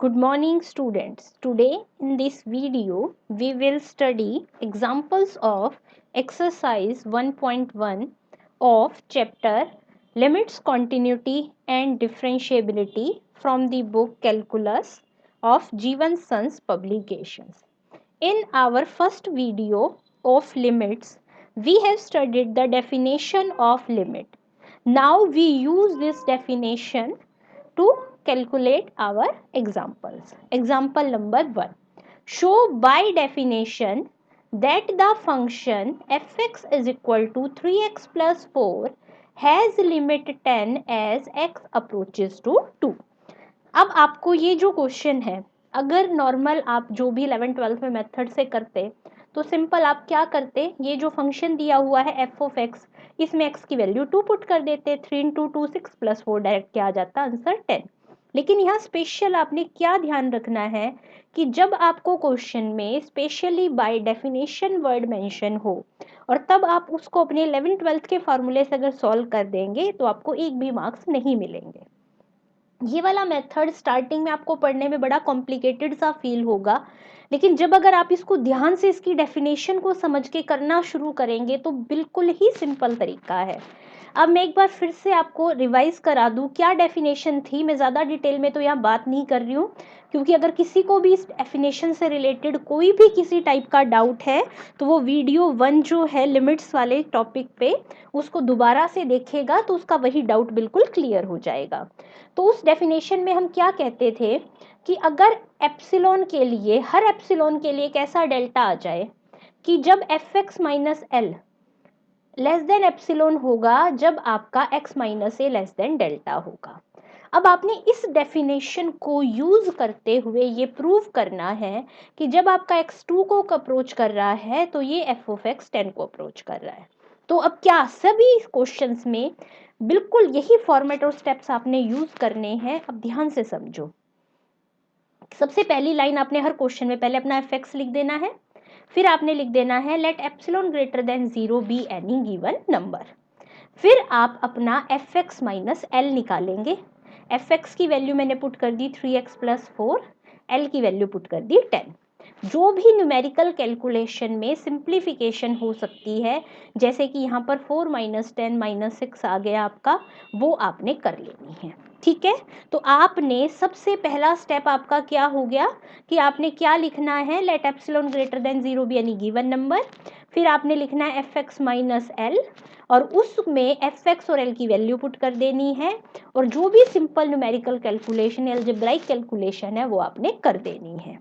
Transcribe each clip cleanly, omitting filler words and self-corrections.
Good morning students. Today in this video we will study examples of exercise 1.1 of chapter Limits, Continuity and Differentiability from the book Calculus of Jeevan Sons Publications. In our first video of limits we have studied the definition of limit. Now we use this definition to calculate our examples. Example number 1. Show by definition that the function fx is equal to 3x plus 4 has limit 10 as x approaches to 2. अब आपको ये जो question है, अगर normal आप जो भी 11-12 में मेथड से करते तो सिंपल आप क्या करते, ये जो फंक्शन दिया हुआ है एफ ऑफ एक्स, इसमें एक्स की वैल्यू 2 पुट कर देते, 3 इंटू 2 6 प्लस 4 डायरेक्ट क्या आ जाता आंसर 10। लेकिन यहाँ स्पेशल आपने क्या ध्यान रखना है कि जब आपको क्वेश्चन में specially by definition word mention हो और तब आप उसको अपने 11-12 के फॉर्मूले से अगर सॉल्व कर देंगे तो आपको एक भी मार्क्स नहीं मिलेंगे। ये वाला मेथड स्टार्टिंग में आपको पढ़ने में बड़ा कॉम्प्लिकेटेड सा फील होगा, लेकिन जब अगर आप इसको ध्यान से इसकी डेफिनेशन को समझ के करना शुरू करेंगे तो बिल्कुल ही सिंपल तरीका है। अब मैं एक बार फिर से आपको रिवाइज करा दूं क्या डेफिनेशन थी। मैं ज़्यादा डिटेल में तो यहाँ बात नहीं कर रही हूँ, क्योंकि अगर किसी को भी इस डेफिनेशन से रिलेटेड कोई भी किसी टाइप का डाउट है तो वो वीडियो 1 जो है लिमिट्स वाले टॉपिक पे उसको दोबारा से देखेगा तो उसका वही डाउट बिल्कुल क्लियर हो जाएगा। तो उस डेफिनेशन में हम क्या कहते थे कि अगर एप्सिलॉन के लिए, हर एप्सिलॉन के लिए कैसा डेल्टा आ जाए कि जब F x minus L less than epsilon होगा जब आपका x माइनस ए लेस देन डेल्टा होगा। अब आपने इस डेफिनेशन को यूज करते हुए ये प्रूव करना है कि जब आपका x 2 को अप्रोच कर रहा है तो ये f ऑफ x 10 को अप्रोच कर रहा है। तो अब क्या सभी क्वेश्चंस में बिल्कुल यही फॉर्मेट और स्टेप्स आपने यूज करने हैं। अब ध्यान से समझो। सबसे पहली लाइन आपने हर क्वेश्चन में पहले अपना एफ एक्स लिख देना है, फिर आपने लिख देना है let epsilon greater than 0 be any given number. फिर आप अपना एफ एक्स माइनस एल निकालेंगे। एफ एक्स की वैल्यू मैंने पुट कर दी 3x प्लस 4, एल की वैल्यू पुट कर दी 10। जो भी न्यूमेरिकल कैलकुलेशन में सिंप्लीफिकेशन हो सकती है, जैसे कि यहाँ पर 4 माइनस 10 माइनस 6 आ गया आपका, वो आपने कर लेनी है। ठीक है, तो आपने सबसे पहला स्टेप आपका क्या हो गया कि आपने क्या लिखना है, let epsilon greater than 0 be any given number. फिर आपने लिखना है एफ एक्स माइनस एल और उसमें एफ एक्स और एल की वैल्यू पुट कर देनी है और जो भी simple numerical calculation algebraic calculation है वो आपने कर देनी है।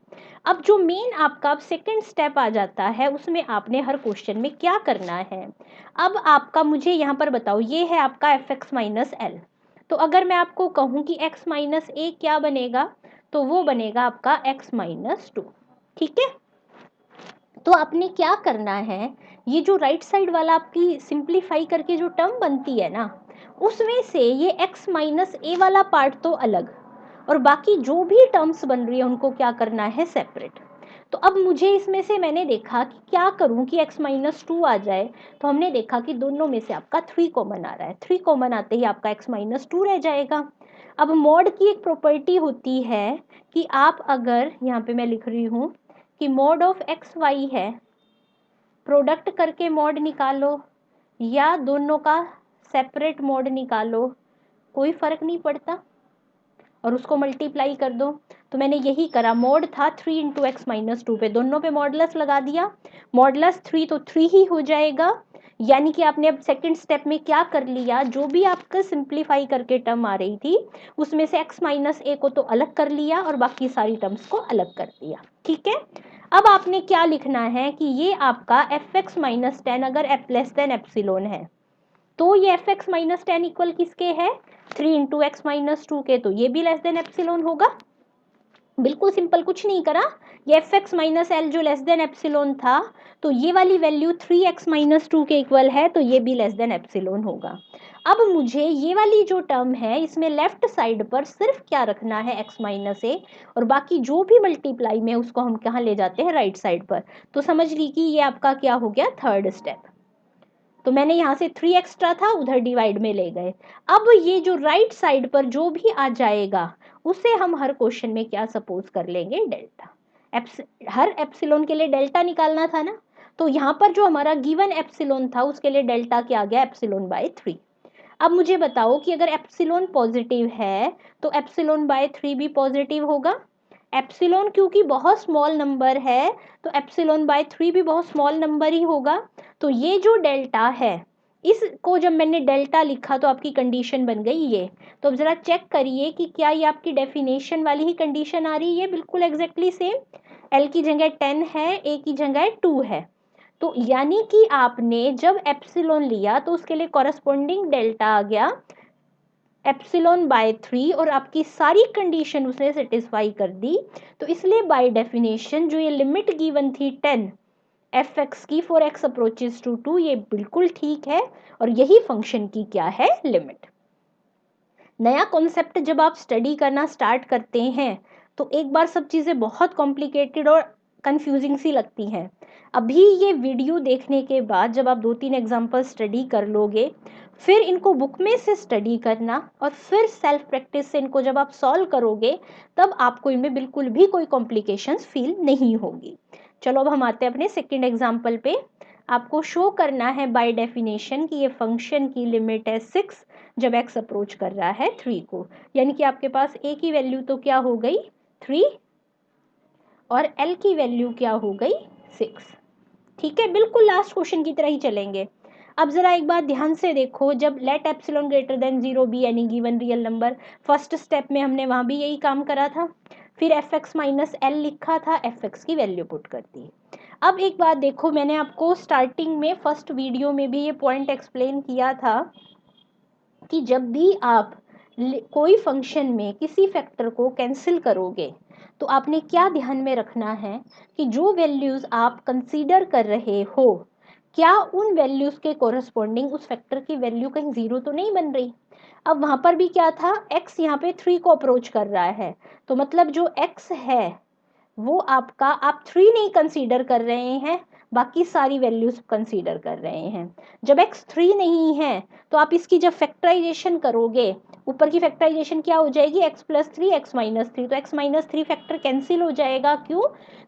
अब जो मेन आपका सेकंड स्टेप आ जाता है उसमें आपने हर क्वेश्चन में क्या करना है। अब आपका मुझे यहाँ पर बताओ, ये है आपका एफ एक्स माइनस एल, तो अगर मैं आपको कहूँ कि x माइनस ए क्या बनेगा तो वो बनेगा आपका x माइनस 2। ठीक है, तो आपने क्या करना है, ये जो राइट साइड वाला आपकी सिंप्लीफाई करके जो टर्म बनती है ना, उसमें से ये x माइनस ए वाला पार्ट तो अलग और बाकी जो भी टर्म्स बन रही है उनको क्या करना है, सेपरेट। तो अब मुझे इसमें से मैंने देखा कि क्या करूं कि x माइनस 2 आ जाए, तो हमने देखा कि दोनों में से आपका 3 कॉमन आ रहा है। 3 कॉमन आते ही आपका x माइनस 2 रह जाएगा। अब मॉड की एक प्रॉपर्टी होती है कि आप अगर यहाँ पे मैं लिख रही हूँ कि मॉड ऑफ एक्स वाई है, प्रोडक्ट करके मॉड निकालो या दोनों का सेपरेट मॉड निकालो, कोई फर्क नहीं पड़ता, और उसको मल्टीप्लाई कर दो। तो मैंने यही करा, मॉड था 3 इंटू एक्स माइनस 2 पे, दोनों पे मॉडलस लगा दिया, मॉडलस 3 तो 3 ही हो जाएगा। यानी कि आपने अब सेकंड स्टेप में क्या कर लिया, जो भी आपका सिंप्लीफाई करके टर्म आ रही थी उसमें से x माइनस ए को तो अलग कर लिया और बाकी सारी टर्म्स को अलग कर दिया। ठीक है, अब आपने क्या लिखना है कि ये आपका एफ एक्स माइनस 10 अगर एफ लेस देन एप्सिलॉन है तो ये एफ एक्स माइनस 10 इक्वल किसके है, 3 इंटू एक्स माइनस 2 के, तो ये भी लेस देन एप्सिलॉन होगा। बिल्कुल सिंपल, कुछ नहीं करा, ये एफ एक्स माइनस एल जो लेस देन एप्सिलॉन था तो ये वाली वैल्यू 3x माइनस 2 के इक्वल है, तो ये भी लेस देन एप्सिलॉन होगा। अब मुझे ये वाली जो टर्म है इसमें लेफ्ट साइड पर सिर्फ क्या रखना है, x माइनस ए, और बाकी जो भी मल्टीप्लाई में उसको हम कहाँ ले जाते हैं, राइट साइड पर। तो समझ ली कि ये आपका क्या हो गया, थर्ड स्टेप। तो मैंने यहाँ से 3 एक्स्ट्रा था उधर डिवाइड में ले गए। अब ये जो राइट साइड पर जो भी आ जाएगा उसे हम हर क्वेश्चन में क्या सपोज कर लेंगे, डेल्टा। हर एप्सिलॉन के लिए डेल्टा निकालना था ना, तो यहाँ पर जो हमारा गिवन एप्सिलॉन था उसके लिए डेल्टा क्या आ गया, एप्सिलॉन बाय 3। अब मुझे बताओ कि अगर एप्सिलॉन पॉजिटिव है तो एप्सिलॉन बाय 3 भी पॉजिटिव होगा। एप्सिलॉन क्योंकि बहुत स्मॉल नंबर है तो एप्सिलॉन बाय 3 भी बहुत स्मॉल नंबर ही होगा। तो ये जो डेल्टा है, इसको जब मैंने डेल्टा लिखा तो आपकी कंडीशन बन गई ये। तो अब जरा चेक करिए कि क्या ये आपकी डेफिनेशन वाली ही कंडीशन आ रही है, बिल्कुल एग्जैक्टली सेम। एल की जगह 10 है, ए की जगह 2 है, तो यानी कि आपने जब एप्सिलॉन लिया तो उसके लिए कॉरस्पॉन्डिंग डेल्टा आ गया एप्सिलॉन बाय 3, और आपकी सारी कंडीशन उसने सेटिस्फाई कर दी। तो इसलिए बाय डेफिनेशन जो ये लिमिट गिवन थी 10 एफ एक्स की फॉर एक्स अप्रोचेस टू 2, ये बिल्कुल ठीक है और यही फंक्शन की क्या है, लिमिट। नया कॉन्सेप्ट जब आप स्टडी करना स्टार्ट करते हैं तो एक बार सब चीज़ें बहुत कॉम्प्लिकेटेड और कंफ्यूजिंग सी लगती हैं। अभी ये वीडियो देखने के बाद जब आप 2-3 एग्जाम्पल स्टडी कर लोगे, फिर इनको बुक में से स्टडी करना और फिर सेल्फ प्रैक्टिस से इनको जब आप सॉल्व करोगे, तब आपको इनमें बिल्कुल भी कोई कॉम्प्लिकेशंस फील नहीं होगी। चलो अब हम आते हैं अपने सेकेंड एग्जाम्पल पे। आपको शो करना है बाय डेफिनेशन कि ये फंक्शन की लिमिट है 6 जब x अप्रोच कर रहा है 3 को, यानी कि आपके पास a की वैल्यू तो क्या हो गई 3 और l की वैल्यू क्या हो गई 6। ठीक है, बिल्कुल लास्ट क्वेश्चन की तरह ही चलेंगे। अब जरा एक बात ध्यान से देखो, जब let epsilon greater than 0 be any given real number, first step में हमने वहां भी यही काम करा था। फिर एफ एक्स माइनस एल लिखा था, एफ एक्स की वैल्यू पुट कर दी। अब एक बात देखो, मैंने आपको स्टार्टिंग में फर्स्ट वीडियो में भी ये पॉइंट एक्सप्लेन किया था कि जब भी आप कोई फंक्शन में किसी फैक्टर को कैंसिल करोगे तो आपने क्या ध्यान में रखना है कि जो वैल्यूज आप कंसीडर कर रहे हो, क्या उन वैल्यूज के कोरस्पॉन्डिंग उस फैक्टर की वैल्यू कहीं जीरो तो नहीं बन रही। अब वहां पर भी क्या था, x यहाँ पे 3 को अप्रोच कर रहा है, तो मतलब जो x है वो आपका आप 3 नहीं कंसीडर कर रहे हैं, बाकी सारी वैल्यूज कंसीडर कर रहे हैं। जब x 3 नहीं है तो आप इसकी जब फैक्टराइजेशन करोगे, ऊपर की फैक्टराइजेशन क्या हो जाएगी, x प्लस 3 x माइनस 3, तो x माइनस 3 फैक्टर कैंसिल हो जाएगा। क्यों,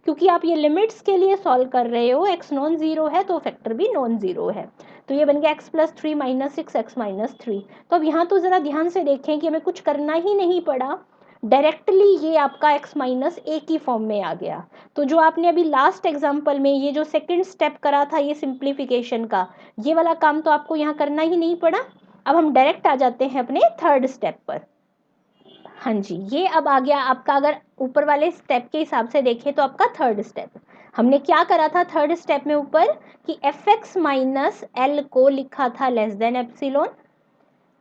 क्योंकि आप ये लिमिट्स के लिए सॉल्व कर रहे हो, x नॉन जीरो है तो फैक्टर भी नॉन जीरो है, तो ये बन गया x plus 3 minus 6 x minus 3। तो अब यहाँ तो जरा ध्यान से देखें कि हमें कुछ करना ही नहीं पड़ा, डायरेक्टली ये आपका x माइनस ए की फॉर्म में आ गया। तो जो आपने अभी लास्ट एग्जांपल में ये जो सेकंड स्टेप करा था ये सिंप्लीफिकेशन का, ये वाला काम तो आपको यहाँ करना ही नहीं पड़ा। अब हम डायरेक्ट आ जाते हैं अपने थर्ड स्टेप पर। हाँ जी, ये अब आ गया आपका, अगर ऊपर वाले स्टेप के हिसाब से देखें तो आपका थर्ड स्टेप। हमने क्या करा था थर्ड स्टेप में ऊपर कि एफ एक्स माइनस एल को लिखा था लेस देन एप्सिलॉन,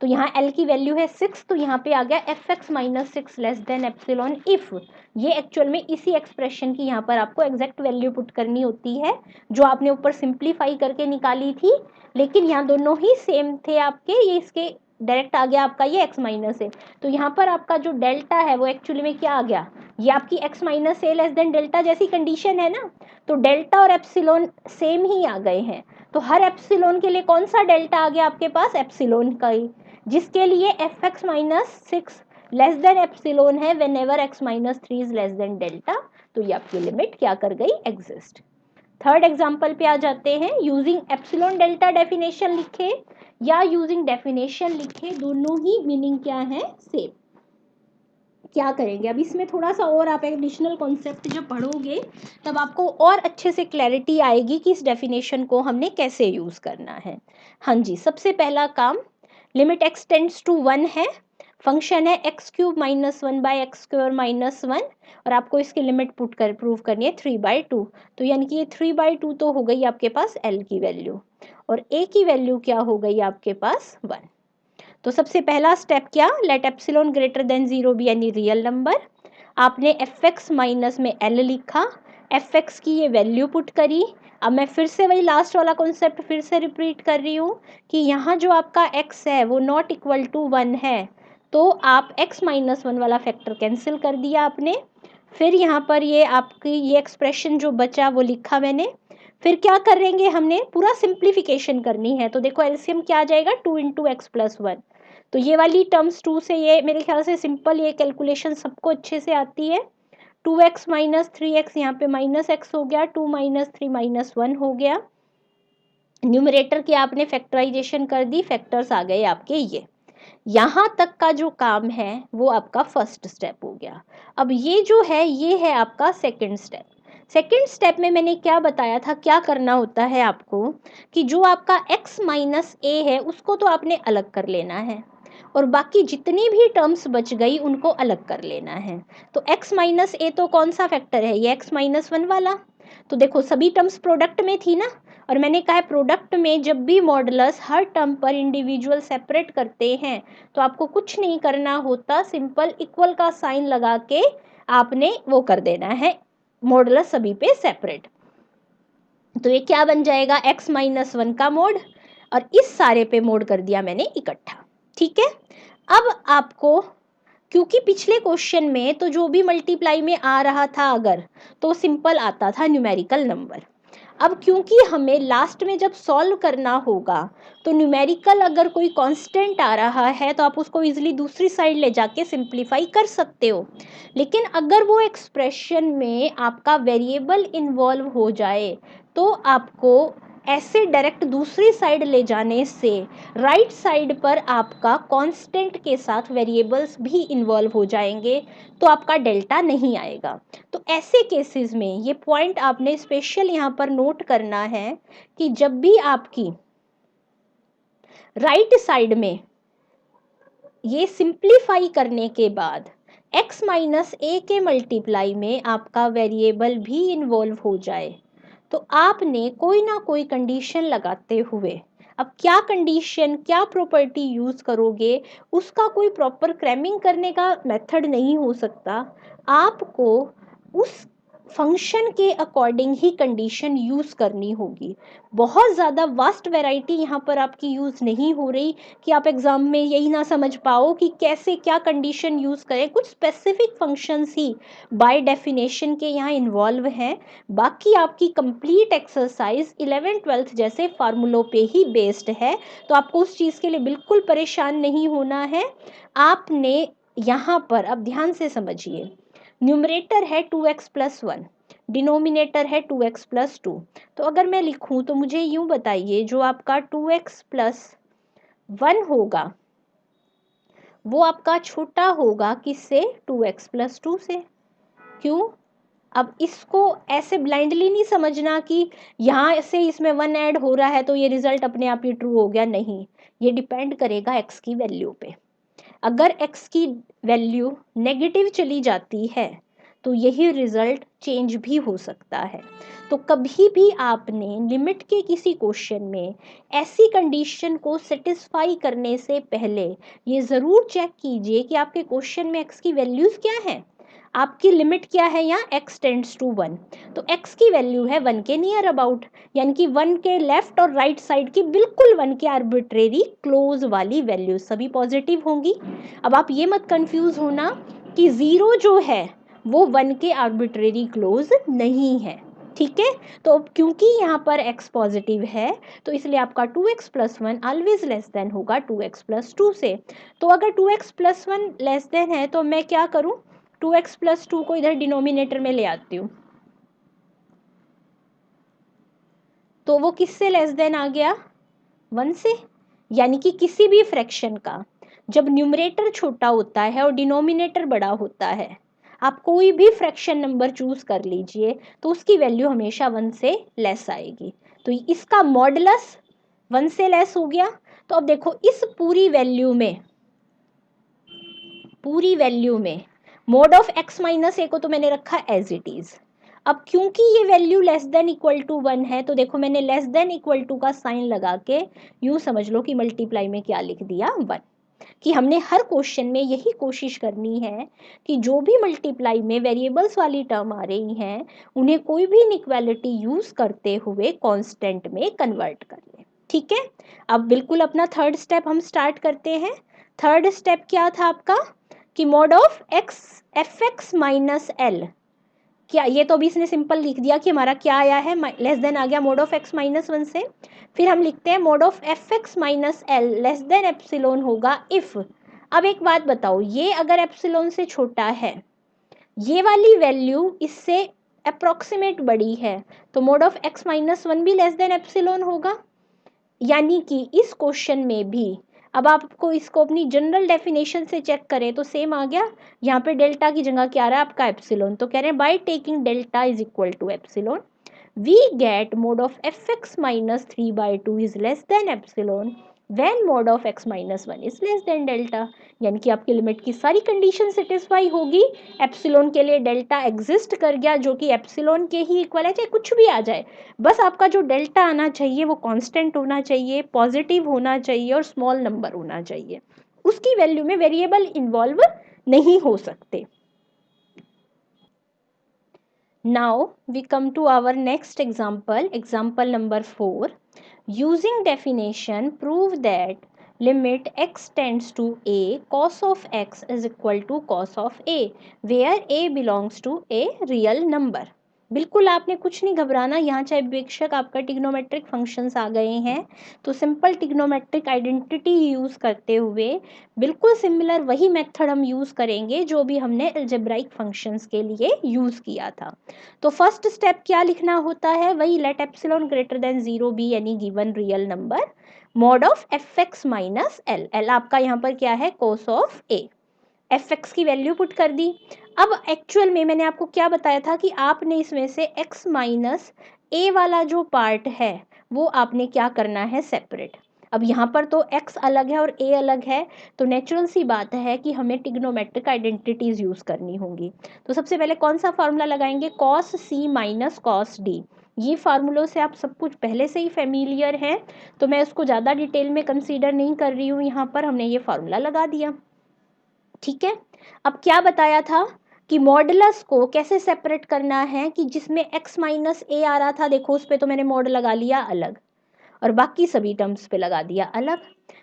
तो यहाँ L की वैल्यू है 6, तो यहाँ पे आ गया F x minus 6 less than epsilon if. ये एक्चुअल में इसी एक्सप्रेशन की यहाँ पर आपको एग्जैक्ट वैल्यू पुट करनी होती है जो आपने ऊपर सिंप्लीफाई करके निकाली थी, लेकिन यहाँ दोनों ही सेम थे आपके, ये इसके डायरेक्ट आ गया आपका ये x माइनस ए। तो यहाँ पर आपका जो डेल्टा है वो एक्चुअली में क्या आ गया, ये आपकी x माइनस ए लेस देन डेल्टा जैसी कंडीशन है ना, तो डेल्टा और एप्सिलॉन सेम ही आ गए हैं। तो हर एप्सिलॉन के लिए कौन सा डेल्टा आ गया आपके पास, एप्सिलॉन का ही, जिसके लिए F x minus 6 less than epsilon है whenever X minus 3 is less than delta. तो ये आपकी लिमिट क्या कर गई, एग्जिस्ट। थर्ड एग्जाम्पल पे आ जाते हैं, यूजिंग एप्सिलॉन डेल्टा डेफिनेशन लिखे या यूजिंग डेफिनेशन लिखे, दोनों ही मीनिंग क्या है, सेम। क्या करेंगे अब इसमें थोड़ा सा और आप एडिशनल कॉन्सेप्ट जब पढ़ोगे तब आपको और अच्छे से क्लैरिटी आएगी कि इस डेफिनेशन को हमने कैसे यूज करना है। हाँ जी, सबसे पहला काम, लिमिट x टेंड्स टू 1 है, फंक्शन है x cube minus 1 by x square minus 1, और आपको इसकी लिमिट पुट कर प्रूव करनी है 3/2। तो यानी कि ये 3/2 तो हो गई आपके पास l की वैल्यू, और a की वैल्यू क्या हो गई आपके पास 1। तो सबसे पहला स्टेप क्या, let epsilon greater than 0 be any real number. आपने एफ एक्स माइनस में एल लिखा, एफ एक्स की ये वैल्यू पुट करी। अब मैं फिर से वही लास्ट वाला कॉन्सेप्ट फिर से रिपीट कर रही हूँ कि यहाँ जो आपका x है वो नॉट इक्वल टू 1 है, तो आप x माइनस 1 वाला फैक्टर कैंसिल कर दिया आपने। फिर यहाँ पर ये आपकी ये एक्सप्रेशन जो बचा वो लिखा मैंने। फिर क्या करेंगे, हमने पूरा सिंप्लीफिकेशन करनी है, तो देखो एलसीएम क्या आ जाएगा 2 इंटू एक्स प्लस 1, तो ये वाली टर्म्स 2 से ये मेरे ख्याल से सिंपल ये कैलकुलेशन सबको अच्छे से आती है। 2x माइनस 3x यहाँ पे माइनस एक्स हो गया, 2 माइनस 3 माइनस 1 हो गया। न्यूमरेटर की आपने फैक्टराइजेशन कर दी, फैक्टर्स आ गए आपके ये। यहाँ तक का जो काम है वो आपका फर्स्ट स्टेप हो गया। अब ये जो है ये है आपका सेकंड स्टेप। सेकंड स्टेप में मैंने क्या बताया था, क्या करना होता है आपको, कि जो आपका x माइनस ए है उसको तो आपने अलग कर लेना है और बाकी जितनी भी टर्म्स बच गई उनको अलग कर लेना है। तो x माइनस ए तो कौन सा फैक्टर है, ये x माइनस 1 वाला। तो देखो सभी टर्म्स प्रोडक्ट में थी ना, और मैंने कहा है प्रोडक्ट में जब भी मॉडुलस हर टर्म पर इंडिविजुअल सेपरेट करते हैं तो आपको कुछ नहीं करना होता, सिंपल इक्वल का साइन लगा के आपने वो कर देना है, मॉडुलस सभी पे सेपरेट। तो ये क्या बन जाएगा, x माइनस 1 का मोड, और इस सारे पे मोड कर दिया मैंने इकट्ठा। ठीक है, अब आपको, क्योंकि पिछले क्वेश्चन में तो जो भी मल्टीप्लाई में आ रहा था अगर, तो सिंपल आता था न्यूमेरिकल नंबर। अब क्योंकि हमें लास्ट में जब सॉल्व करना होगा तो न्यूमेरिकल अगर कोई कांस्टेंट आ रहा है तो आप उसको इजीली दूसरी साइड ले जाके सिंप्लीफाई कर सकते हो, लेकिन अगर वो एक्सप्रेशन में आपका वेरिएबल इन्वॉल्व हो जाए तो आपको ऐसे डायरेक्ट दूसरी साइड ले जाने से राइट साइड पर आपका कांस्टेंट के साथ वेरिएबल्स भी इन्वॉल्व हो जाएंगे, तो आपका डेल्टा नहीं आएगा। तो ऐसे केसेस में ये पॉइंट आपने स्पेशल यहाँ पर नोट करना है कि जब भी आपकी राइट साइड में ये सिंप्लीफाई करने के बाद x माइनस ए के मल्टीप्लाई में आपका वेरिएबल भी इन्वॉल्व हो जाए तो आपने कोई ना कोई कंडीशन लगाते हुए, अब क्या कंडीशन क्या प्रॉपर्टी यूज करोगे उसका कोई प्रॉपर क्रैमिंग करने का मेथड नहीं हो सकता, आपको उस फंक्शन के अकॉर्डिंग ही कंडीशन यूज करनी होगी। बहुत ज़्यादा वास्ट वैरायटी यहाँ पर आपकी यूज नहीं हो रही कि आप एग्जाम में यही ना समझ पाओ कि कैसे क्या कंडीशन यूज करें, कुछ specific functions he by definition के यहाँ इन्वॉल्व हैं, बाकी आपकी कंप्लीट एक्सरसाइज 11th-12th जैसे फार्मूलों पे ही बेस्ड है। तो आपको उस चीज़ के लिए बिल्कुल परेशान नहीं होना है। आपने यहाँ पर अब ध्यान से समझिए, न्यूमरेटर है 2x प्लस 1, डिनोमिनेटर है 2x प्लस 2। तो अगर मैं लिखूं तो मुझे यूं बताइए, जो आपका 2x प्लस 1 होगा वो आपका छोटा होगा किससे, 2x प्लस 2 से। क्यों, अब इसको ऐसे ब्लाइंडली नहीं समझना कि यहाँ से इसमें 1 ऐड हो रहा है तो ये रिजल्ट अपने आप ही ट्रू हो गया, नहीं, ये डिपेंड करेगा x की वैल्यू पे। अगर x की वैल्यू नेगेटिव चली जाती है तो यही रिजल्ट चेंज भी हो सकता है। तो कभी भी आपने लिमिट के किसी क्वेश्चन में ऐसी कंडीशन को सेटिस्फाई करने से पहले ये ज़रूर चेक कीजिए कि आपके क्वेश्चन में x की वैल्यूज़ क्या हैं। आपकी लिमिट क्या है यहाँ, x टेंड्स टू 1, तो x की वैल्यू है 1 के नियर अबाउट, यानी कि 1 के लेफ्ट और राइट साइड की बिल्कुल 1 के आर्बिट्रेरी क्लोज वाली वैल्यू सभी पॉजिटिव होंगी। अब आप ये मत कंफ्यूज होना कि 0 जो है वो 1 के आर्बिट्रेरी क्लोज नहीं है। ठीक है, तो क्योंकि यहाँ पर x पॉजिटिव है तो इसलिए आपका 2x plus 1 always less then होगा 2x प्लस 2 से। तो अगर 2x प्लस 1 लेस देन है तो मैं क्या करूँ, 2x प्लस 2 को इधर डिनोमिनेटर में ले आती हूँ, तो वो किससे लेस देन आ गया, 1 से। यानी कि किसी भी फ्रैक्शन का जब न्यूमरेटर छोटा होता है और डिनोमिनेटर बड़ा होता है, आप कोई भी फ्रैक्शन नंबर चूज कर लीजिए तो उसकी वैल्यू हमेशा 1 से लेस आएगी। तो इसका मॉडुलस 1 से लेस हो गया। तो अब देखो इस पूरी वैल्यू में मोड ऑफ x माइनस ए को तो मैंने रखा एज इट इज। अब क्योंकि ये value less than equal to 1 है तो देखो मैंने लेस देन इक्वल टू का साइन लगा के यूं समझ लो कि मल्टीप्लाई में क्या लिख दिया, 1, कि हमने हर क्वेश्चन में यही कोशिश करनी है कि जो भी मल्टीप्लाई में वेरिएबल्स वाली टर्म आ रही हैं उन्हें कोई भी इनइक्वालिटी यूज करते हुए कांस्टेंट में कन्वर्ट कर ले। ठीक है, अब बिल्कुल अपना थर्ड स्टेप हम स्टार्ट करते हैं। थर्ड स्टेप क्या था आपका, कि mod of x F x minus L क्या, ये तो अभी इसने सिंपल लिख दिया कि हमारा क्या आया है, लेस देन आ गया mod of x minus one से। फिर हम लिखते हैं mode of F x minus L less than epsilon होगा इफ। अब एक बात बताओ, ये अगर एप्सिलॉन से छोटा है, ये वाली वैल्यू इससे अप्रोक्सीमेट बड़ी है, तो mode of x minus one भी लेस देन एप्सिलॉन होगा। यानी कि इस क्वेश्चन में भी, अब आपको इसको अपनी जनरल डेफिनेशन से चेक करें तो सेम आ गया। यहाँ पे डेल्टा की जगह क्या आ रहा है आपका, एप्सिलॉन। तो कह रहे हैं by taking delta is equal to epsilon we get mod of fx minus 3/2 is less than epsilon when mod of x minus 1 is less than delta। यानी कि आपकी लिमिट की सारी कंडीशन सेटिस्फाई होगी, एप्सिलॉन के लिए डेल्टा एग्जिस्ट कर गया जो कि एप्सिलॉन के ही इक्वल है, चाहे कुछ भी आ जाए, बस आपका जो डेल्टा आना चाहिए वो कांस्टेंट होना चाहिए, पॉजिटिव होना चाहिए और स्मॉल नंबर होना चाहिए, उसकी वैल्यू में वेरिएबल इन्वॉल्व नहीं हो सकते। Now we come to our next example, example number 4. Using definition, prove that limit x tends to a cos of x is equal to cos of a, where a belongs to a real number। बिल्कुल आपने कुछ नहीं घबराना, यहाँ चाहे बेशक आपका trigonometric functions आ गए हैं, तो सिंपल टिग्नोमेट्रिक आइडेंटिटी यूज़ करते हुए बिल्कुल सिमिलर वही मेथड हम यूज़ करेंगे जो भी हमने अलजेब्राइक फंक्शंस के लिए यूज़ किया था। तो फर्स्ट स्टेप क्या लिखना होता है, वही let epsilon greater than 0 be any given real number mod of F x minus l. L आपका यहाँ पर क्या है, cos of a. F x की वैल्यू पुट कर दी। अब एक्चुअल में मैंने आपको क्या बताया था कि आपने इसमें से एक्स माइनस ए वाला जो पार्ट है वो आपने क्या करना है, सेपरेट। अब यहाँ पर तो x अलग है और a अलग है, तो नेचुरल सी बात है कि हमें टिग्नोमेट्रिक आइडेंटिटीज यूज करनी होंगी। तो सबसे पहले कौन सा फार्मूला लगाएंगे, cos c minus cos D. ये फार्मूलों से आप सब कुछ पहले से ही फेमिलियर हैं, तो मैं उसको ज़्यादा डिटेल में कंसीडर नहीं कर रही हूँ, यहाँ पर हमने ये फार्मूला लगा दिया। ठीक है, अब क्या बताया था कि मॉडुलस को कैसे सेपरेट करना है, कि जिसमें x माइनस ए आ रहा था, देखो उस पर तो मैंने मॉड लगा लिया अलग और बाकी सभी टर्म्स पे लगा दिया अलग।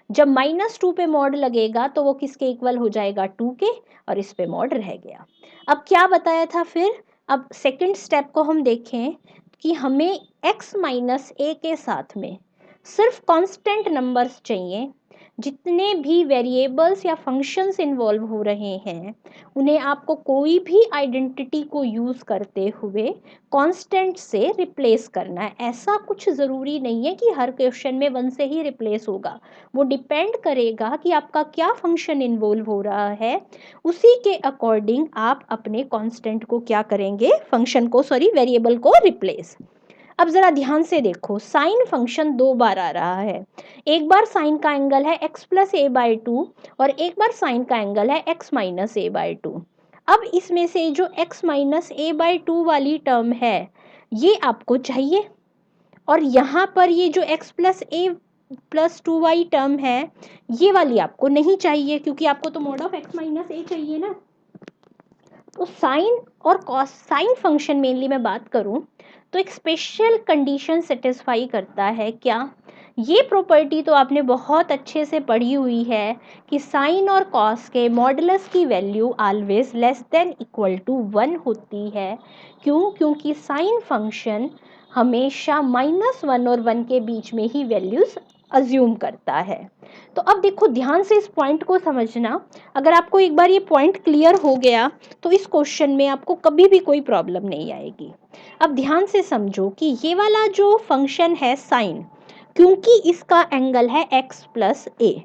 जब -2 पे मॉड लगेगा तो वो किसके इक्वल हो जाएगा, 2 के, और इस पे मॉड रह गया। अब क्या बताया था फिर, अब सेकंड स्टेप को हम देखें कि हमें x माइनस ए के साथ में सिर्फ कांस्टेंट नंबर्स चाहिए। जितने भी वेरिएबल्स या फंक्शंस इन्वॉल्व हो रहे हैं उन्हें आपको कोई भी आइडेंटिटी को यूज़ करते हुए कांस्टेंट से रिप्लेस करना है। ऐसा कुछ ज़रूरी नहीं है कि हर क्वेश्चन में वन से ही रिप्लेस होगा, वो डिपेंड करेगा कि आपका क्या फंक्शन इन्वॉल्व हो रहा है, उसी के अकॉर्डिंग आप अपने कांस्टेंट को क्या करेंगे, फंक्शन को, सॉरी वेरिएबल को रिप्लेस। अब जरा ध्यान से देखो, साइन फंक्शन दो बार आ रहा है, एक बार साइन का एंगल है x plus A by two और एक बार साइन का एंगल है x minus A by two. अब इसमें से जो x minus A by two वाली टर्म है ये आपको चाहिए, और यहाँ पर ये जो x प्लस ए प्लस टू वाई टर्म है ये वाली आपको नहीं चाहिए, क्योंकि आपको तो मॉड ऑफ x माइनस ए चाहिए ना। तो साइन और कॉस, साइन फंक्शन मेनली मैं बात करूं तो एक स्पेशल कंडीशन सेटिस्फाई करता है। क्या, ये प्रॉपर्टी तो आपने बहुत अच्छे से पढ़ी हुई है कि साइन और कॉस के मॉडुलस की value always less than equal to 1 होती है। क्यों, क्योंकि साइन फंक्शन हमेशा -1 और 1 के बीच में ही वैल्यूज अज्यूम करता है। तो अब देखो ध्यान से इस पॉइंट को समझना, अगर आपको एक बार ये पॉइंट क्लियर हो गया तो इस क्वेश्चन में आपको कभी भी कोई प्रॉब्लम नहीं आएगी। अब ध्यान से समझो कि ये वाला जो फंक्शन है साइन, क्योंकि इसका एंगल है x प्लस ए,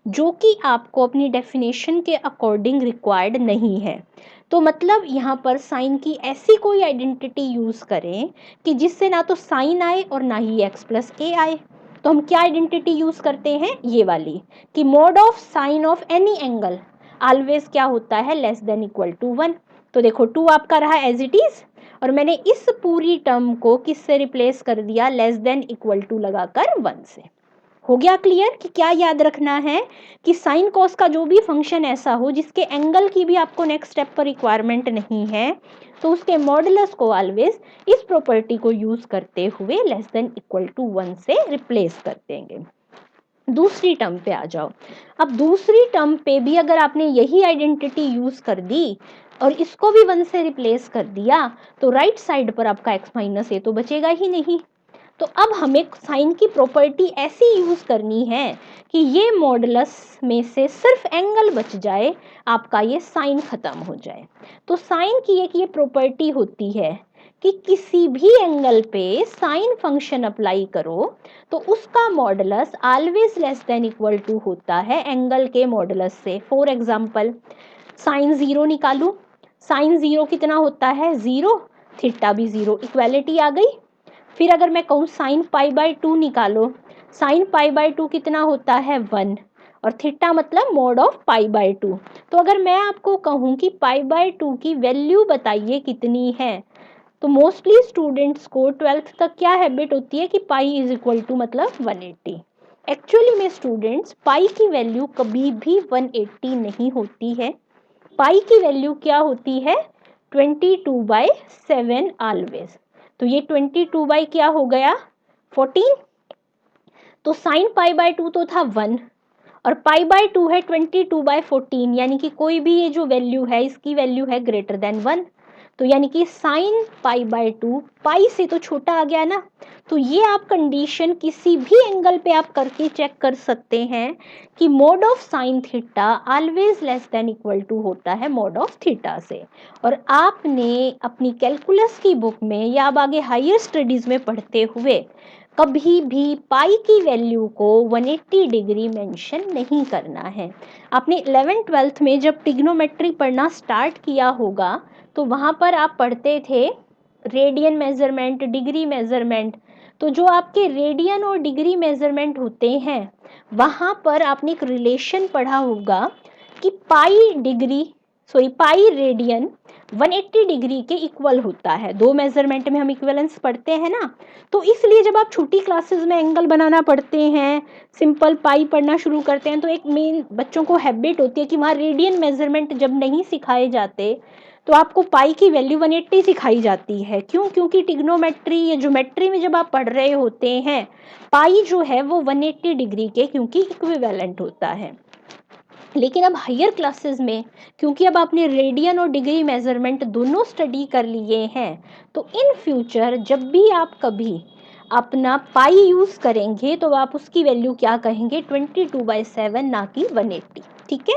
जो कि आपको अपनी डेफिनेशन के अकॉर्डिंग रिक्वायर्ड नहीं है, तो मतलब यहाँ पर साइन की ऐसी कोई आइडेंटिटी यूज करें कि जिससे ना तो साइन आए और ना ही x प्लस ए आए। तो हम क्या आइडेंटिटी यूज करते हैं, ये वाली, कि mod of sign of any angle always क्या होता है, लेस देन इक्वल टू 1। तो देखो 2 आपका रहा एज इट इज, और मैंने इस पूरी टर्म को किससे रिप्लेस कर दिया, लेस देन इक्वल टू लगाकर 1 से। हो गया क्लियर कि क्या याद रखना है कि साइन कॉस का जो भी फंक्शन ऐसा हो जिसके एंगल की भी आपको नेक्स्ट स्टेप पर रिक्वायरमेंट नहीं है, तो उसके मॉडुलस को ऑलवेज इस प्रॉपर्टी को यूज करते हुए लेस देन इक्वल टू 1 से रिप्लेस कर देंगे। दूसरी टर्म पे आ जाओ। अब दूसरी टर्म पे भी अगर आपने यही आइडेंटिटी यूज कर दी और इसको भी 1 से रिप्लेस कर दिया तो राइट साइड पर आपका x माइनस ए तो बचेगा ही नहीं। तो अब हमें साइन की प्रॉपर्टी ऐसी यूज करनी है कि ये मॉडुलस में से सिर्फ एंगल बच जाए, आपका ये साइन खत्म हो जाए। तो साइन की एक ये प्रॉपर्टी होती है कि किसी भी एंगल पे साइन फंक्शन अप्लाई करो तो उसका modulus always less than equal to होता है एंगल के मॉडुलस से। फॉर एग्जांपल साइन 0 निकालूं, साइन 0 कितना होता है 0, थीटा भी 0, इक्वालिटी आ गई। फिर अगर मैं कहूँ साइन पाई बाय 2 निकालो, साइन पाई बाय 2 कितना होता है 1 और थीटा मतलब मोड ऑफ पाई बाय 2। तो अगर मैं आपको कहूँ कि पाई बाय 2 की वैल्यू बताइए कितनी है, तो मोस्टली स्टूडेंट्स को 12th तक क्या हैबिट होती है कि पाई इज इक्वल टू मतलब 180। एक्चुअली में स्टूडेंट्स पाई की वैल्यू कभी भी 180 नहीं होती है, पाई की वैल्यू क्या होती है 22/7 ऑलवेज। तो ये 22 बाई क्या हो गया 14। तो साइन पाई बाय 2 तो था 1 और पाई बाय 2 है 22/14, यानी कि कोई भी ये जो वैल्यू है इसकी वैल्यू है ग्रेटर देन 1। तो यानी कि साइन पाई बाय 2 पाई से तो छोटा आ गया ना। तो ये आप कंडीशन किसी भी एंगल पे आप करके चेक कर सकते हैं कि mod of sine theta always less than equal to होता है मोड ऑफ थीटा से। और आपने अपनी कैलकुलस की बुक में या अब आगे हायर स्टडीज में पढ़ते हुए कभी भी पाई की वैल्यू को 180 डिग्री मेंशन नहीं करना है। आपने 11th-12th में जब ट्रिग्नोमेट्री पढ़ना स्टार्ट किया होगा तो वहाँ पर आप पढ़ते थे रेडियन मेजरमेंट, डिग्री मेजरमेंट। तो जो आपके रेडियन और डिग्री मेजरमेंट होते हैं वहाँ पर आपने एक रिलेशन पढ़ा होगा कि पाई रेडियन 180 डिग्री के इक्वल होता है। दो मेजरमेंट में हम इक्विवेलेंस पढ़ते हैं ना, तो इसलिए जब आप छोटी क्लासेस में एंगल बनाना पढ़ते हैं, सिंपल पाई पढ़ना शुरू करते हैं, तो एक मेन बच्चों को हैबिट होती है कि वहाँ रेडियन मेजरमेंट जब नहीं सिखाए जाते तो आपको पाई की वैल्यू 180 सिखाई जाती है। क्यों? क्योंकि ट्रिग्नोमेट्री या ज्योमेट्री में जब आप पढ़ रहे होते हैं पाई जो है वो 180 डिग्री के क्योंकि इक्विवेलेंट होता है। लेकिन अब हायर क्लासेस में क्योंकि अब आपने रेडियन और डिग्री मेजरमेंट दोनों स्टडी कर लिए हैं, तो इन फ्यूचर जब भी आप कभी अपना पाई यूज करेंगे तो आप उसकी वैल्यू क्या कहेंगे 22/7 ना कि 180। ठीक है,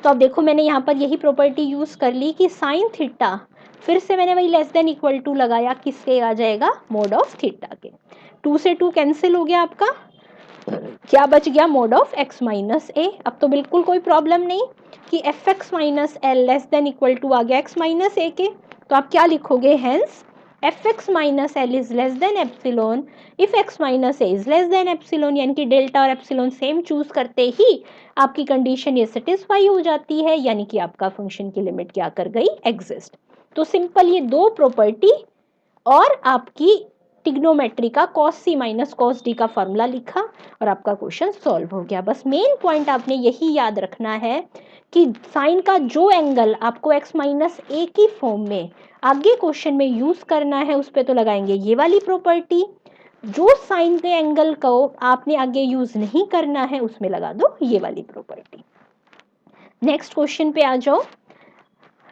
तो अब देखो मैंने यहाँ पर यही प्रॉपर्टी यूज कर ली कि साइन थीटा, फिर से मैंने वही लेस देन इक्वल टू लगाया, किसके आ जाएगा मोड ऑफ थीटा के। 2 से 2 कैंसिल हो गया, आपका क्या बच गया mod of x minus A. अब तो बिल्कुल कोई प्रॉब्लम नहीं कि F x minus L less than equal to आ गया x माइनस ए के। तो आप क्या लिखोगे, hence F x minus L is less than epsilon if x minus A is less than epsilon, यानी कि डेल्टा और एप्सिलॉन सेम चूज करते ही आपकी कंडीशन ये सेटिस्फाई हो जाती है, यानी कि आपका फंक्शन की लिमिट क्या कर गई एग्जिस्ट। तो सिंपल ये दो प्रॉपर्टी और आपकी टिग्नोमेट्री का cos c minus cos d का फॉर्मूला लिखा और आपका क्वेश्चन सॉल्व हो गया। बस मेन पॉइंट आपने यही याद रखना है कि साइन का जो एंगल आपको x माइनस ए की फॉर्म में आगे क्वेश्चन में यूज करना है उस पर तो लगाएंगे ये वाली प्रॉपर्टी, जो साइन के एंगल को आपने आगे यूज नहीं करना है उसमें लगा दो ये वाली प्रॉपर्टी। नेक्स्ट क्वेश्चन पे आ जाओ।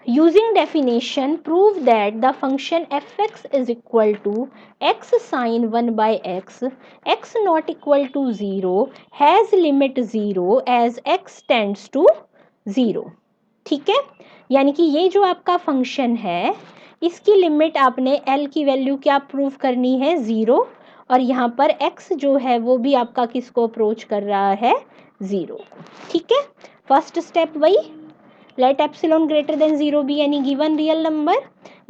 Using definition, prove that the function fx is equal to x sin 1 by x not equal to 0, has limit 0 as x tends to 0। ठीक है, यानी कि ये जो आपका फंक्शन है इसकी लिमिट आपने l की वैल्यू क्या प्रूव करनी है 0, और यहाँ पर x जो है वो भी आपका किसको अप्रोच कर रहा है 0। ठीक है, फर्स्ट स्टेप वही let epsilon greater than 0 be any given real number.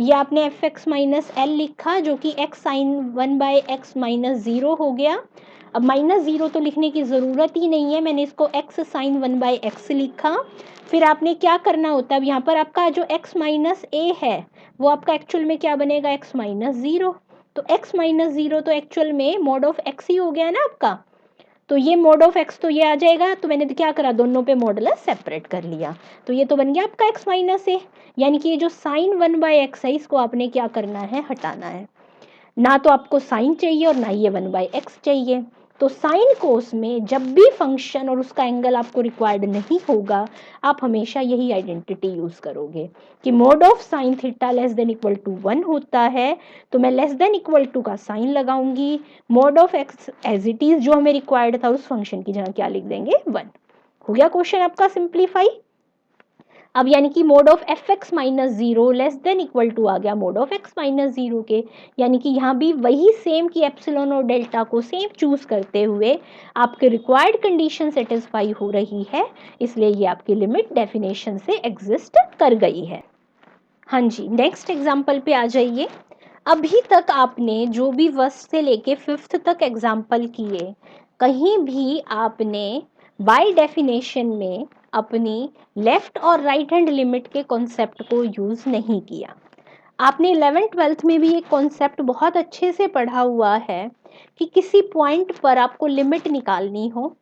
ये आपने एफ एक्स माइनस एल लिखा जो कि x sine 1 by x minus 0 हो गया। अब माइनस 0 तो लिखने की ज़रूरत ही नहीं है, मैंने इसको एक्स साइन 1 बाय एक्स लिखा। फिर आपने क्या करना होता है, अब यहाँ पर आपका जो एक्स माइनस ए है वो आपका एक्चुअल में क्या बनेगा एक्स माइनस 0। तो एक्स माइनस 0 तो एक्चुअल में मोड ऑफ एक्स ही हो गया ना आपका, तो ये मोड ऑफ एक्स तो ये आ जाएगा। तो मैंने क्या करा, दोनों पे मॉडुलस सेपरेट कर लिया, तो ये तो बन गया आपका x माइनस ए। यानी कि ये जो साइन 1 बाय एक्स है इसको आपने क्या करना है, हटाना है। ना तो आपको साइन चाहिए और ना ये 1 बाय एक्स चाहिए। तो साइन कोस में जब भी फंक्शन और उसका एंगल आपको रिक्वायर्ड नहीं होगा, आप हमेशा यही आइडेंटिटी यूज करोगे कि mod of sine theta less than equal to 1 होता है, तो मैं लेस देन इक्वल टू का साइन लगाऊंगी, mod of x as it is जो हमें रिक्वायर्ड था उस फंक्शन की जगह क्या लिख देंगे 1। हो गया क्वेश्चन आपका सिंप्लीफाई। अब यानी कि mod of F x minus zero less than equal to आ गया mod of X minus zero के, यानी कि यहाँ भी वही सेम कि एप्सिलॉन और डेल्टा को सेम चूज करते हुए आपके रिक्वायर्ड कंडीशन सेटिस्फाई हो रही है, इसलिए ये आपकी लिमिट डेफिनेशन से एग्जिस्ट कर गई है। हाँ जी, नेक्स्ट एग्जाम्पल पे आ जाइए। अभी तक आपने जो भी फर्स्ट से लेके फिफ्थ तक एग्जाम्पल किए, कहीं भी आपने बाय डेफिनेशन में अपनी लेफ्ट और राइट हैंड लिमिट के कॉन्सेप्ट को यूज नहीं किया। आपने 11th-12th में भी एक कॉन्सेप्ट बहुत अच्छे से पढ़ा हुआ है कि किसी पॉइंट पर आपको लिमिट निकालनी हो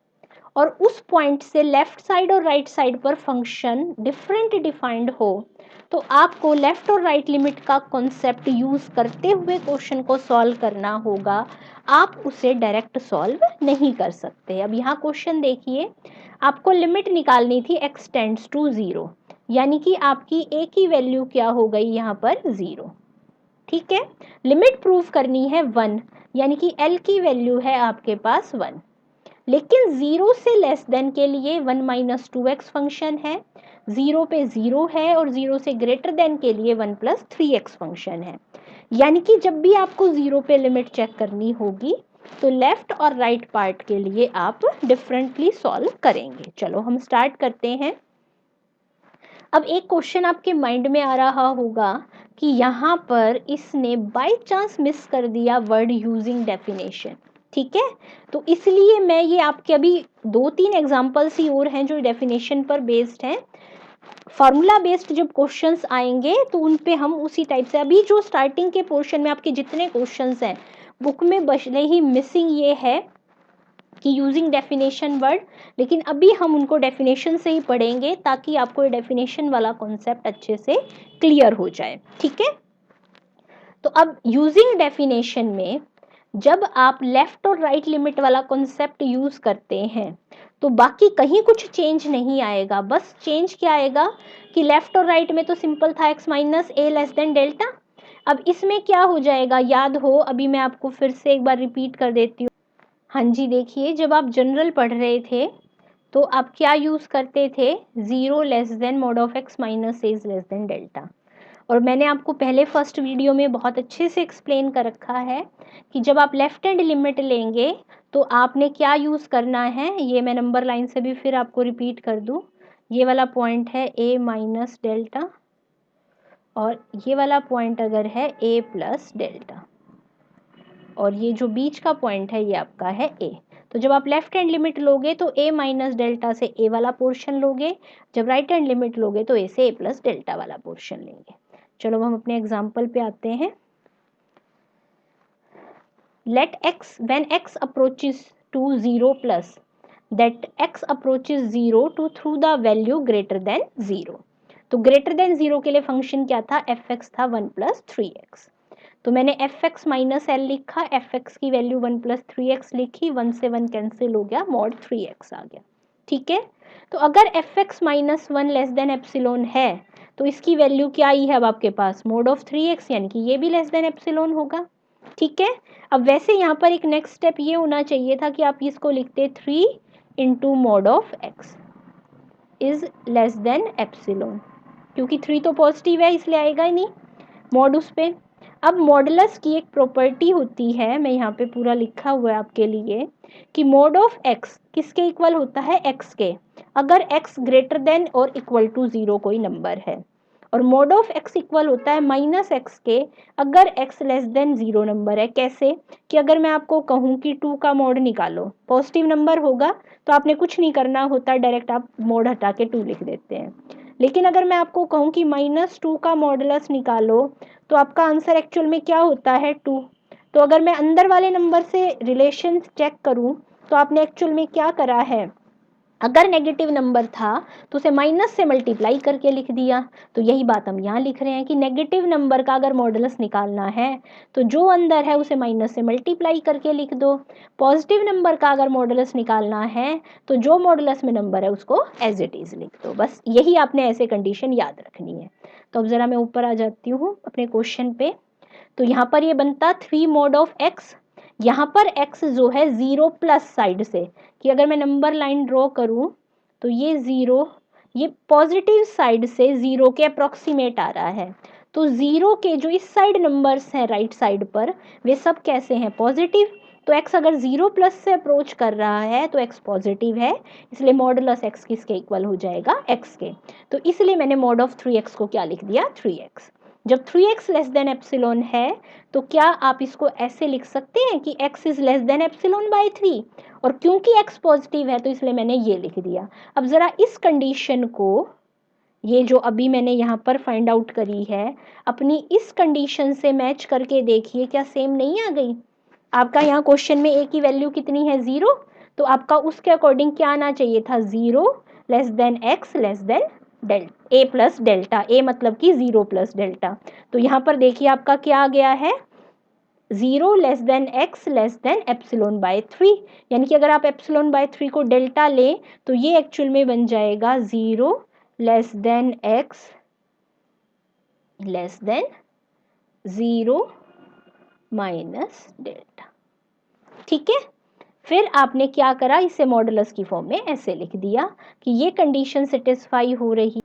और उस पॉइंट से लेफ्ट साइड और राइट साइड पर फंक्शन डिफरेंट डिफाइंड हो, तो आपको लेफ्ट और राइट लिमिट का कॉन्सेप्ट यूज करते हुए क्वेश्चन को सॉल्व करना होगा, आप उसे डायरेक्ट सॉल्व नहीं कर सकते। अब यहाँ क्वेश्चन देखिए, आपको लिमिट निकालनी थी x टेंड्स टू 0, यानी कि आपकी a की वैल्यू क्या हो गई यहाँ पर 0। ठीक है, लिमिट प्रूव करनी है 1, यानी कि l की वैल्यू है आपके पास 1, लेकिन 0 से लेस देन के लिए 1 माइनस 2x फंक्शन है, 0 पे 0 है और 0 से ग्रेटर देन के लिए 1 प्लस 3x फंक्शन है। यानी कि जब भी आपको 0 पे लिमिट चेक करनी होगी तो लेफ्ट और राइट पार्ट के लिए आप डिफरेंटली सॉल्व करेंगे। चलो हम स्टार्ट करते हैं। अब एक क्वेश्चन आपके माइंड में आ रहा होगा कि यहाँ पर इसने बाय चांस मिस कर दिया वर्ड यूजिंग डेफिनेशन। ठीक है, तो इसलिए मैं ये आपके अभी 2-3 एग्जांपल्स ही और हैं जो डेफिनेशन पर बेस्ड हैं। फार्मूला बेस्ड जब क्वेश्चंस आएंगे तो उन पे हम उसी टाइप से, अभी जो स्टार्टिंग के पोर्शन में आपके जितने क्वेश्चंस हैं बुक में बचने ही मिसिंग ये है कि यूजिंग डेफिनेशन वर्ड, लेकिन अभी हम उनको डेफिनेशन से ही पढ़ेंगे ताकि आपको ये डेफिनेशन वाला कॉन्सेप्ट अच्छे से क्लियर हो जाए। ठीक है, तो अब यूजिंग डेफिनेशन में जब आप लेफ्ट और राइट लिमिट वाला कॉन्सेप्ट यूज करते हैं तो बाकी कहीं कुछ चेंज नहीं आएगा। बस चेंज क्या आएगा कि लेफ्ट और राइट में तो सिंपल था x माइनस ए लेस देन डेल्टा, अब इसमें क्या हो जाएगा याद हो, अभी मैं आपको फिर से एक बार रिपीट कर देती हूँ। हाँ जी, देखिए जब आप जनरल पढ़ रहे थे तो आप क्या यूज करते थे, 0 less than mode of x minus A less than delta, और मैंने आपको पहले फर्स्ट वीडियो में बहुत अच्छे से एक्सप्लेन कर रखा है कि जब आप लेफ्ट हैंड लिमिट लेंगे तो आपने क्या यूज़ करना है, ये मैं नंबर लाइन से भी फिर आपको रिपीट कर दूं। ये वाला पॉइंट है a माइनस डेल्टा और ये वाला पॉइंट अगर है a प्लस डेल्टा, और ये जो बीच का पॉइंट है ये आपका है a। तो जब आप लेफ्ट हैंड लिमिट लोगे तो a माइनस डेल्टा से a वाला पोर्शन लोगे, जब राइट हैंड लिमिट लोगे तो a से a प्लस डेल्टा वाला पोर्शन लेंगे। चलो हम अपने एग्जाम्पल पे आते हैं। Let x when x approaches to 0 plus that x approaches 0 to through the value greater than 0। तो ग्रेटर देन 0 के लिए फंक्शन क्या था, fx था 1 प्लस 3x, तो मैंने fx माइनस एल लिखा, fx की वैल्यू 1 प्लस 3x लिखी, 1 से 1 कैंसिल हो गया, मॉड 3x आ गया। ठीक है, तो अगर fx minus 1 less than epsilon है तो इसकी वैल्यू क्या आई है अब आपके पास, मोड ऑफ 3x, यानी कि ये भी लेस देन एप्सिलॉन होगा। ठीक है, अब वैसे यहाँ पर एक नेक्स्ट स्टेप ये होना चाहिए था कि आप इसको लिखते 3 into mod of x is less than epsilon, क्योंकि 3 तो पॉजिटिव है इसलिए आएगा ही नहीं मॉड उस पे। अब मॉडुलस की एक प्रॉपर्टी होती है, मैं यहाँ पे पूरा लिखा हुआ है आपके लिए, कि मोड ऑफ x किसके इक्वल होता है, x के, अगर x ग्रेटर देन और इक्वल टू 0 कोई नंबर है, और मोड ऑफ x इक्वल होता है माइनस x के अगर x लेस देन 0 नंबर है। कैसे कि अगर मैं आपको कहूँ कि 2 का मोड निकालो, पॉजिटिव नंबर होगा तो आपने कुछ नहीं करना होता, डायरेक्ट आप मोड हटा के 2 लिख देते हैं, लेकिन अगर मैं आपको कहूँ कि -2 का मॉडुलस निकालो तो आपका आंसर एक्चुअल में क्या होता है 2। तो अगर मैं अंदर वाले नंबर से रिलेशन चेक करूँ तो आपने एक्चुअल में क्या करा है, अगर नेगेटिव नंबर था तो उसे माइनस से मल्टीप्लाई करके लिख दिया। तो यही बात हम यहाँ लिख रहे हैं कि नेगेटिव नंबर का अगर मॉडुलस निकालना है तो जो अंदर है उसे माइनस से मल्टीप्लाई करके लिख दो। पॉजिटिव नंबर का अगर मॉडुलस निकालना है तो जो मॉडुलस में नंबर है उसको एज इट इज लिख दो। बस यही आपने ऐसे कंडीशन याद रखनी है। तो अब जरा मैं ऊपर आ जाती हूँ अपने क्वेश्चन पे। तो यहाँ पर ये बनता 3 mod ऑफ x। यहाँ पर x जो है 0 प्लस साइड से, कि अगर मैं नंबर लाइन ड्रॉ करूँ तो ये 0, ये पॉजिटिव साइड से 0 के अप्रोक्सीमेट आ रहा है। तो 0 के जो इस साइड नंबर्स हैं राइट साइड पर, वे सब कैसे हैं? पॉजिटिव। तो x अगर 0 प्लस से अप्रोच कर रहा है तो x पॉजिटिव है, इसलिए मॉडुलस x किसके इक्वल हो जाएगा? x के। तो इसलिए मैंने मॉड ऑफ 3x को क्या लिख दिया? 3x। जब 3x लेस देन एप्सिलॉन है तो क्या आप इसको ऐसे लिख सकते हैं कि x is less than epsilon by 3, और क्योंकि x पॉजिटिव है तो इसलिए मैंने ये लिख दिया। अब जरा इस कंडीशन को, ये जो अभी मैंने यहाँ पर फाइंड आउट करी है, अपनी इस कंडीशन से मैच करके देखिए क्या सेम नहीं आ गई? आपका यहाँ क्वेश्चन में a की वैल्यू कितनी है? 0। तो आपका उसके अकॉर्डिंग क्या आना चाहिए था? 0 less than x less than a plus delta. a मतलब कि 0 प्लस डेल्टा। तो यहाँ पर देखिए आपका क्या आ गया है? 0 less than x less than epsilon by 3। यानी कि अगर आप एप्सिलॉन बाय 3 को डेल्टा लें तो ये एक्चुअल में बन जाएगा 0 less than x less than 0 minus delta. ठीक है। फिर आपने क्या करा? इसे मॉडुलस की फॉर्म में ऐसे लिख दिया कि ये कंडीशन सेटिस्फाई हो रही।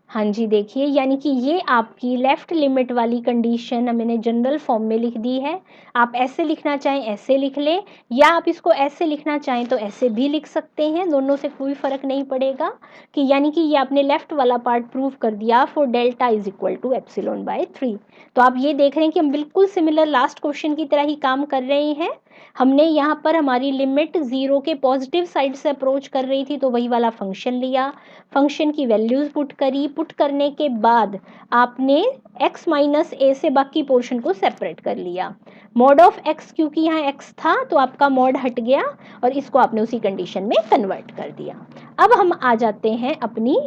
हाँ जी, देखिए यानी कि ये आपकी लेफ्ट लिमिट वाली कंडीशन मैंने जनरल फॉर्म में लिख दी है। आप ऐसे लिखना चाहें ऐसे लिख लें, या आप इसको ऐसे लिखना चाहें तो ऐसे भी लिख सकते हैं, दोनों से कोई फर्क नहीं पड़ेगा। कि यानी कि ये आपने लेफ्ट वाला पार्ट प्रूव कर दिया for delta is equal to epsilon by 3। तो आप ये देख रहे हैं कि हम बिल्कुल सिमिलर लास्ट क्वेश्चन की तरह ही काम कर रहे हैं। हमने यहाँ पर हमारी लिमिट 0 के पॉजिटिव साइड से अप्रोच कर रही थी तो वही वाला फंक्शन लिया, फंक्शन की वैल्यूज पुट करी, पुट करने के बाद आपने x माइनस ए से बाकी पोर्शन को सेपरेट कर लिया। मॉड ऑफ x, क्योंकि यहाँ x था तो आपका मॉड हट गया और इसको आपने उसी कंडीशन में कन्वर्ट कर दिया। अब हम आ जाते हैं अपनी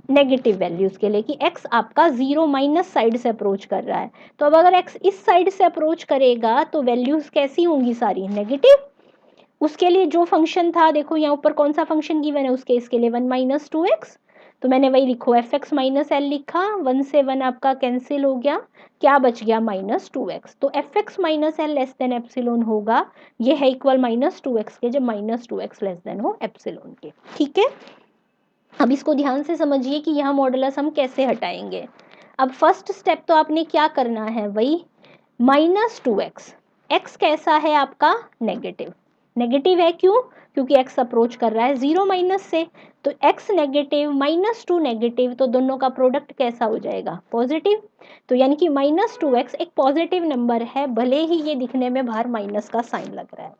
नेगेटिव वैल्यूज के लिए कि x आपका 0 माइनस साइड से अप्रोच कर रहा है। तो अब अगर x इस साइड से अप्रोच करेगा तो वैल्यूज कैसी होंगी? सारी नेगेटिव। उसके लिए जो फंक्शन था, देखो यहाँ ऊपर कौन सा फंक्शन गिवन है, उसके इसके लिए 1 माइनस 2x। तो मैंने वही लिखो fx माइनस एल लिखा, 1 से 1 आपका कैंसिल हो गया, क्या बच गया? Minus 2x। तो fx minus L less than epsilon होगा, ये है इक्वल माइनस 2x के, जब माइनस 2x लेस देन हो एप्सिलॉन के। ठीक है। अब इसको ध्यान से समझिए कि यहाँ मॉडुलस हम कैसे हटाएंगे। अब फर्स्ट स्टेप तो आपने क्या करना है? वही माइनस 2x। x कैसा है आपका? नेगेटिव। नेगेटिव है क्यों? क्योंकि x अप्रोच कर रहा है 0 माइनस से। तो x नेगेटिव माइनस 2 नेगेटिव, तो दोनों का प्रोडक्ट कैसा हो जाएगा? पॉजिटिव। तो यानी कि माइनस 2x एक पॉजिटिव नंबर है, भले ही ये दिखने में बाहर माइनस का साइन लग रहा है।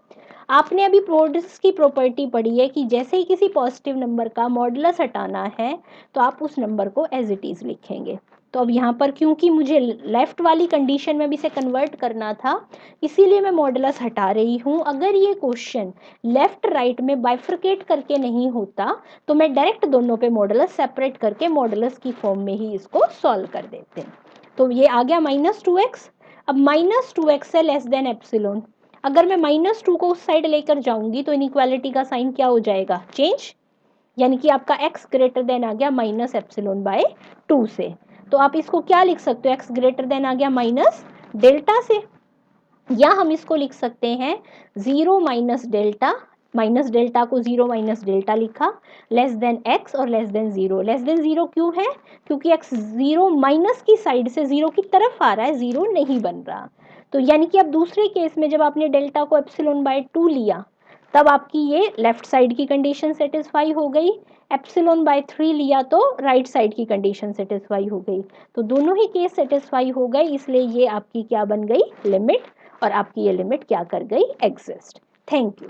आपने अभी मॉडुलस की प्रॉपर्टी पढ़ी है कि जैसे ही किसी पॉजिटिव नंबर का मॉडुलस हटाना है तो आप उस नंबर को एज इट इज लिखेंगे। तो अब यहाँ पर क्योंकि मुझे लेफ्ट वाली कंडीशन में भी इसे कन्वर्ट करना था, इसीलिए मैं मॉडुलस हटा रही हूँ। अगर ये क्वेश्चन लेफ्ट राइट में बाइफरकेट करके नहीं होता तो मैं डायरेक्ट दोनों पे मॉडुलस सेपरेट करके मॉडुलस की फॉर्म में ही इसको सॉल्व कर देते हैं। तो ये आ गया माइनस 2x। अब माइनस 2x है लेस देन एप्सिलॉन। अगर मैं माइनस 2 को उस साइड लेकर जाऊंगी तो इनइक्वालिटी का साइन क्या हो जाएगा? चेंज। यानी कि आपका x ग्रेटर देन आ गया माइनस एप्सिलॉन बाय 2 से। तो आप इसको क्या लिख सकते हो? x ग्रेटर देन आ गया माइनस डेल्टा से, या हम इसको लिख सकते हैं 0 माइनस डेल्टा। माइनस डेल्टा को 0 माइनस डेल्टा लिखा, लेस देन x और लेस देन 0। लेस देन 0 क्यों है? क्योंकि x 0 माइनस की साइड से 0 की तरफ आ रहा है, 0 नहीं बन रहा। तो यानी कि अब दूसरे केस में जब आपने डेल्टा को एप्सिलॉन बाय 2 लिया तब आपकी ये लेफ्ट साइड की कंडीशन सेटिस्फाई हो गई। एप्सिलॉन बाय 3 लिया तो राइट साइड की कंडीशन सेटिस्फाई हो गई। तो दोनों ही केस सेटिस्फाई हो गए, इसलिए ये आपकी क्या बन गई? लिमिट। और आपकी ये लिमिट क्या कर गई? एग्जिस्ट। Thank you.